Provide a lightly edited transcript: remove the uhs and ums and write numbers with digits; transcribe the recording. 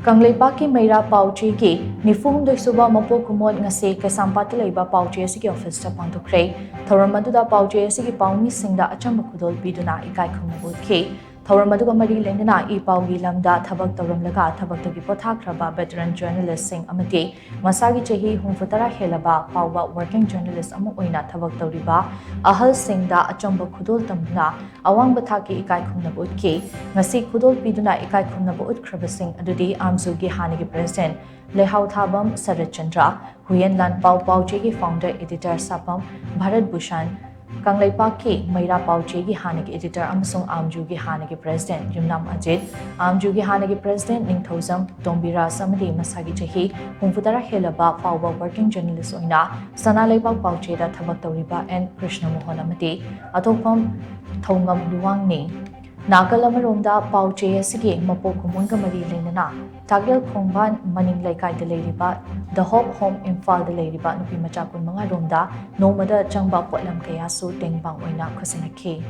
Kangleipakki Meira Paoche ki Nifumdoi Suba Mapok Kumon ngasi Keishampat leiba Paoche asigi office ta Pangthokhre Thoramaduda Paoche asigi paumi singda achamba khudol biduna ikai khumnabutki Thoramaduga mari lengna I paugi lamda thabak tawramlaga thabaktagi pothakraba veteran journalist sing amati masagi chehi humfutara helaba pauba working journalist amu oina thabak tawriba ahal singda achamba khudol tamna awang bathaki ikai khumnabutki ngasi khudol biduna ikai khumnabu utkrabasing adudi Amzugi Hanigi President Lehau Thabam Sarat Chandra, Huyen Lan Paoche ki founder editor Sapam Bharat Bhushan, Kangleipakki Meira Paoche ki Hanigi editor Amasung Amjugi Hanigi President Yumnam Ajit, Amjugi Hanigi President Ningthozam Tombira Samadi Masagi Chehi, Humfutara Helaba Pauba working journalist oina, Sana Leiba Paoche da Thabak Tawriba and Krishna Mohanamati, Atopam Thongam Luwangni. Nakalamaromda Paoche asigi Mapok Kumon ka mari lengna Tagal Khongban Maning Laikai de Leiriba The Hope Home Imphal de Leiriba nupi machakun mga romda nomada changba potlam kaya su tengbang oina khusinakhi